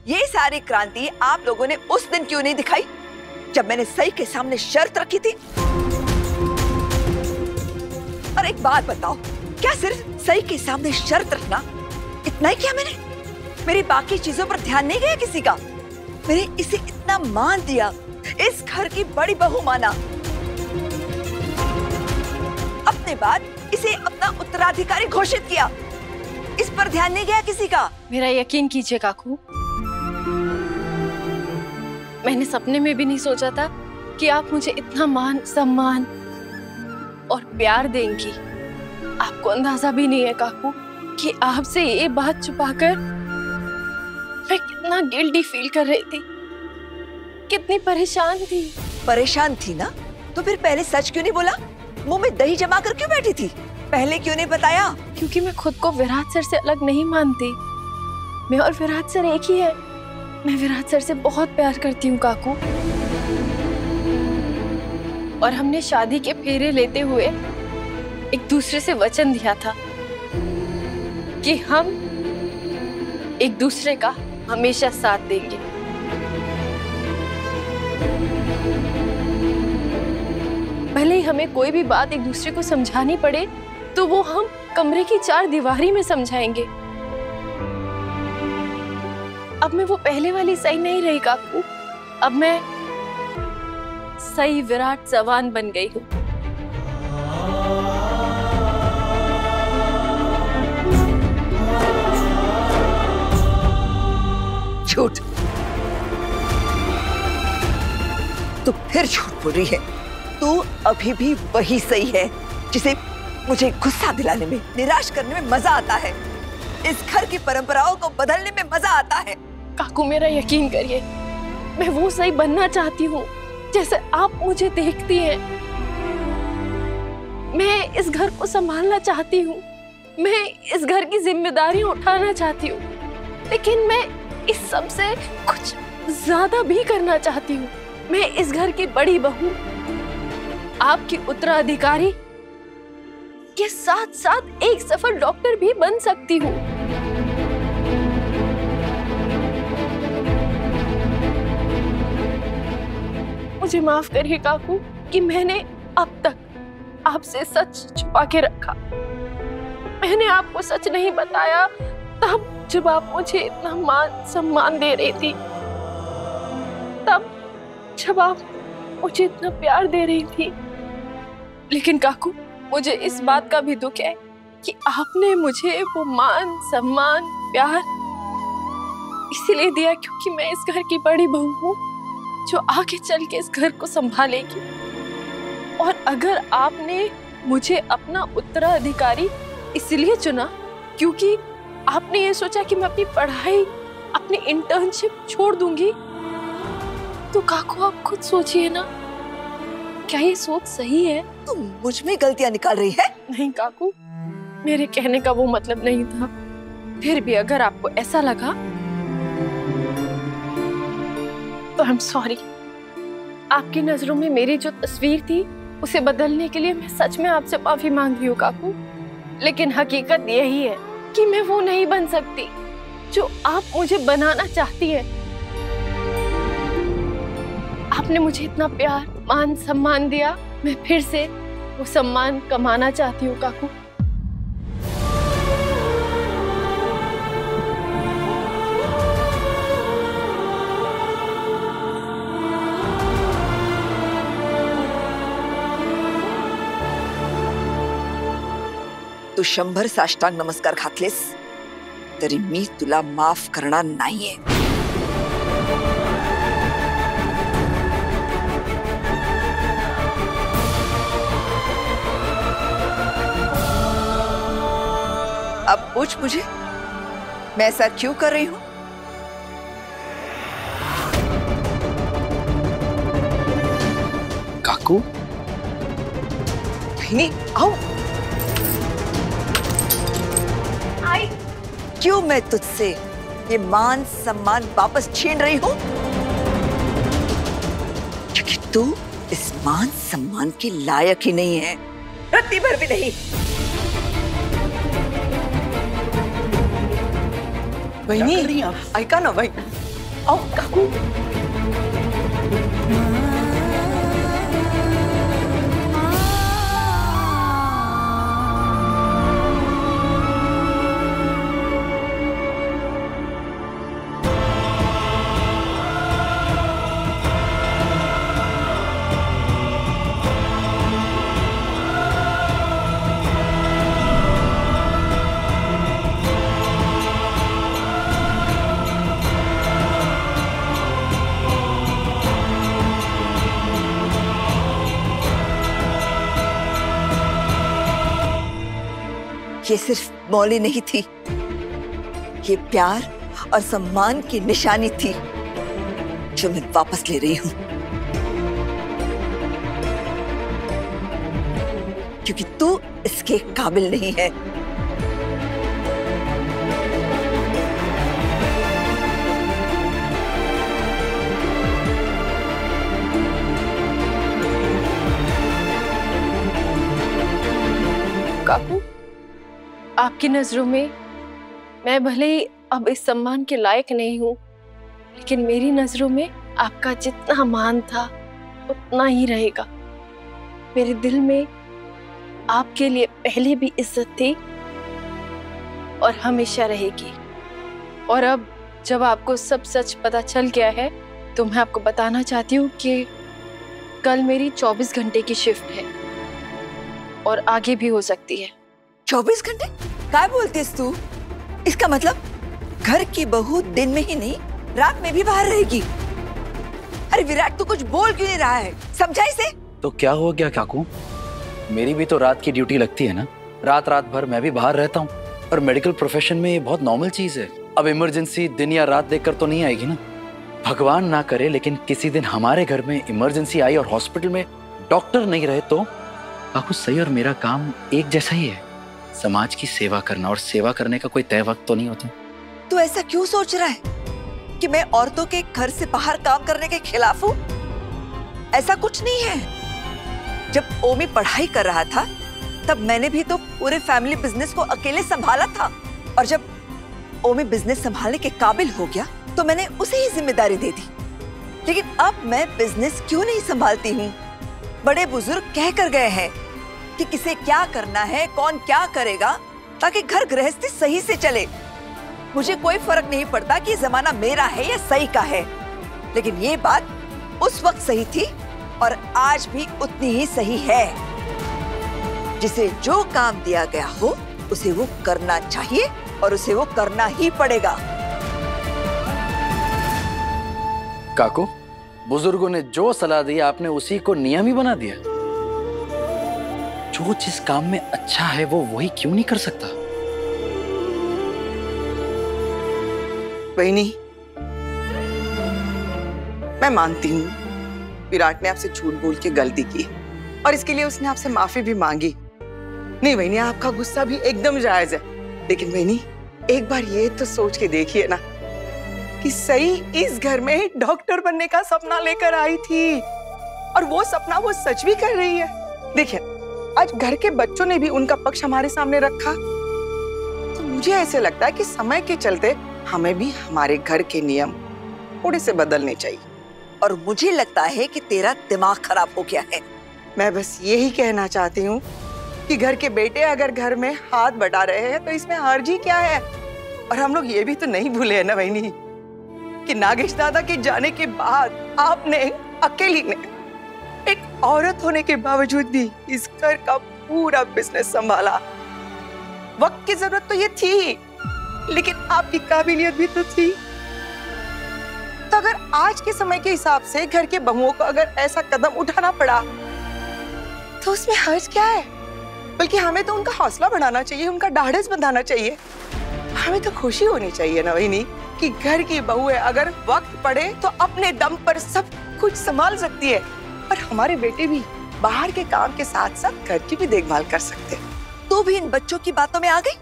ये सारी क्रांति आप लोगों ने उस दिन क्यों नहीं दिखाई जब मैंने सई के सामने शर्त रखी थी? और एक बात बताओ, क्या सिर्फ सई के सामने शर्त रखना इतना ही किया मैंने? मेरी बाकी चीजों पर ध्यान नहीं गया किसी का? मैंने इसे इतना मान दिया, इस घर की बड़ी बहू माना, अपने बाद इसे अपना उत्तराधिकारी घोषित किया, इस पर ध्यान नहीं गया किसी का? मेरा यकीन कीजिए काकू, मैंने सपने में भी नहीं सोचा था कि आप मुझे इतना मान सम्मान और प्यार देंगी। आपको अंदाजा भी नहीं है काकू कि आपसे ये बात छुपाकर मैं कितना गिल्टी फील कर रही थी, कितनी परेशान थी। परेशान थी ना, तो फिर पहले सच क्यों नहीं बोला? मुंह में दही जमा कर क्यों बैठी थी? पहले क्यों नहीं बताया? क्योंकि मैं खुद को विराट सर से अलग नहीं मानती। मैं और विराट सर एक ही है। मैं विराट सर से बहुत प्यार करती हूँ काकू, और हमने शादी के फेरे लेते हुए एक दूसरे से वचन दिया था कि हम एक दूसरे का हमेशा साथ देंगे। भले ही हमें कोई भी बात एक दूसरे को समझानी पड़े तो वो हम कमरे की 4 दीवारी में समझाएंगे। अब मैं वो पहले वाली सई नहीं रही काकू, अब मैं सई विराट जवान बन गई हूँ। झूठ, तू फिर झूठ बोल रही है। तू अभी भी वही सही है जिसे मुझे गुस्सा दिलाने में, निराश करने में मजा आता है। इस घर की परंपराओं को बदलने में मजा आता है। काकू मेरा यकीन करिए, मैं वो सही बनना चाहती हूँ जैसे आप मुझे देखती हैं। मैं इस घर को संभालना चाहती हूँ, मैं इस घर की जिम्मेदारी उठाना चाहती हूँ, लेकिन मैं इस सब से कुछ ज्यादा भी करना चाहती हूँ। मैं इस घर की बड़ी बहू, आपकी उत्तराधिकारी के साथ साथ एक सफल डॉक्टर भी बन सकती हूँ। मुझे माफ करिए काकू कि मैंने अब तक आपसे सच छुपा के रखा। मैंने आपको सच नहीं बताया तब जब आप मुझे इतना मान सम्मान दे रही थी, तब जब आप मुझे इतना प्यार दे रही थी। लेकिन काकू मुझे इस बात का भी दुख है कि आपने मुझे वो मान सम्मान प्यार इसीलिए दिया क्योंकि मैं इस घर की बड़ी बहू हूँ जो आगे चल के इस घर को संभालेगी। और अगर आपने मुझे अपना उत्तराधिकारी इसलिए चुना क्योंकि आपने ये सोचा कि मैं अपनी पढ़ाई, अपनी इंटर्नशिप छोड़ दूंगी, तो काकू आप खुद सोचिए ना, क्या ये सोच सही है? तुम मुझ में गलतियां निकाल रही है? नहीं काकू, मेरे कहने का वो मतलब नहीं था। फिर भी अगर आपको ऐसा लगा तो आई एम सॉरी। आपकी नजरों में मेरी जो तस्वीर थी उसे बदलने के लिए मैं सच में आपसे माफी मांग रही हूँ काकू, लेकिन हकीकत यही है कि मैं वो नहीं बन सकती जो आप मुझे बनाना चाहती है। आपने मुझे इतना प्यार मान सम्मान दिया, मैं फिर से वो सम्मान कमाना चाहती हूँ काकू। तू 100 साष्टांग नमस्कार घातलेस तरी मी तुला माफ करणार नाहीये। अब पूछ मुझे, मैं ऐसा क्यों कर रही हूं? काकू नहीं, आओ। क्यों मैं तुझसे ये मान सम्मान वापस छीन रही हूं? क्योंकि तू इस मान सम्मान के लायक ही नहीं है, रत्ती भर भी नहीं। वहिनी ऐका ना वहिनी, आओ काकू। ये सिर्फ मौली नहीं थी, ये प्यार और सम्मान की निशानी थी जो मैं वापस ले रही हूं, क्योंकि तू इसके काबिल नहीं है। काकू, आपकी नजरों में मैं भले ही अब इस सम्मान के लायक नहीं हूँ, लेकिन मेरी नजरों में आपका जितना मान था उतना ही रहेगा। मेरे दिल में आपके लिए पहले भी इज्जत थी और हमेशा रहेगी। और अब जब आपको सब सच पता चल गया है तो मैं आपको बताना चाहती हूँ कि कल मेरी 24 घंटे की शिफ्ट है और आगे भी हो सकती है। 24 घंटे? क्या बोलतीस तू? इसका मतलब घर की बहू दिन में ही नहीं रात में भी बाहर रहेगी। अरे विराट, तू कुछ बोल क्यों नहीं रहा है? समझा इसे? तो क्या हो गया काकू, मेरी भी तो रात की ड्यूटी लगती है ना। रात भर मैं भी बाहर रहता हूँ और मेडिकल प्रोफेशन में ये बहुत नॉर्मल चीज है। अब इमरजेंसी दिन या रात देखकर तो नहीं आएगी ना। भगवान ना करे लेकिन किसी दिन हमारे घर में इमरजेंसी आई और हॉस्पिटल में डॉक्टर नहीं रहे तो काकू, सही और मेरा काम एक जैसा ही है, समाज की सेवा करना। और सेवा करने का कोई तय वक्त तो नहीं होता। तू ऐसा क्यों सोच रहा है कि मैं औरतों के घर से बाहर काम करने के खिलाफ हूँ? ऐसा कुछ नहीं है। जब ओमी पढ़ाई कर रहा था तब मैंने भी तो पूरे फैमिली बिजनेस को अकेले संभाला था, और जब ओमी बिजनेस संभालने के काबिल हो गया तो मैंने उसे ही जिम्मेदारी दे दी। लेकिन अब मैं बिजनेस क्यों नहीं संभालती हूँ? बड़े बुजुर्ग कह कर गए हैं कि किसे क्या करना है, कौन क्या करेगा, ताकि घर गृहस्थी सही से चले। मुझे कोई फर्क नहीं पड़ता कि जमाना मेरा है या सही का है, लेकिन ये बात उस वक्त सही थी और आज भी उतनी ही सही है। जिसे जो काम दिया गया हो उसे वो करना चाहिए और उसे वो करना ही पड़ेगा। काकू, बुजुर्गों ने जो सलाह दी आपने उसी को नियम ही बना दिया। जो जिस काम में अच्छा है वो वही क्यों नहीं कर सकता? बहनी, मैं मानती हूँ विराट ने आपसे झूठ बोल के गलती की और इसके लिए उसने आपसे माफी भी मांगी। नहीं बहनी, आपका गुस्सा भी एकदम जायज है, लेकिन बहनी एक बार ये तो सोच के देखिए ना कि सही इस घर में डॉक्टर बनने का सपना लेकर आई थी और वो सपना वो सच भी कर रही है। देखिए, आज घर के बच्चों ने भी उनका पक्ष हमारे सामने रखा, तो मुझे ऐसे लगता है कि समय के चलते हमें भी हमारे घर के नियम थोड़े से बदलने चाहिए। और मुझे लगता है कि तेरा दिमाग खराब हो गया है। मैं बस यही कहना चाहती हूँ कि घर के बेटे अगर घर में हाथ बटा रहे हैं तो इसमें हर्जी क्या है। और हम लोग ये भी तो नहीं भूले हैं ना बहनी कि नागेश दादा के जाने के बाद आपने अकेली ने एक औरत होने के बावजूद भी इस घर का पूरा बिजनेस संभाला। वक्त की जरूरत तो ये थी, लेकिन आपकी काबिलियत भी तो थी। तो अगर आज के समय के हिसाब से घर के बहुओं को अगर ऐसा कदम उठाना पड़ा तो उसमें हर्ज क्या है? बल्कि हमें तो उनका हौसला बढ़ाना चाहिए, उनका ढाढ़स बंधाना चाहिए। हमें तो खुशी होनी चाहिए ना वही कि घर की बहू है, अगर वक्त पड़े तो अपने दम पर सब कुछ संभाल सकती है। और हमारे बेटे भी बाहर के काम के साथ साथ घर की भी देखभाल कर सकते हैं। तू भी इन बच्चों की बातों में आ गई?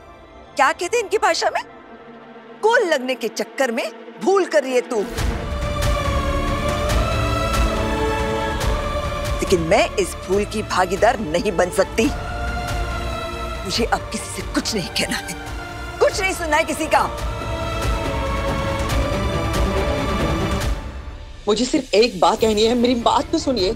क्या कहते हैं इनकी भाषा में? कुल लगने के चक्कर में भूल कर रही है तू। लेकिन मैं इस भूल की भागीदार नहीं बन सकती। मुझे अब किसी से कुछ नहीं कहना है, कुछ नहीं सुनना है किसी का। मुझे सिर्फ एक बात कहनी है, मेरी बात तो सुनिए।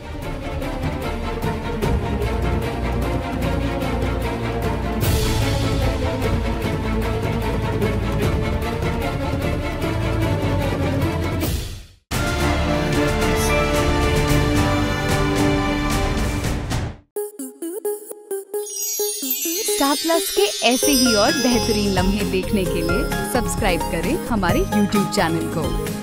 स्टार प्लस के ऐसे ही और बेहतरीन लम्हे देखने के लिए सब्सक्राइब करें हमारे YouTube चैनल को।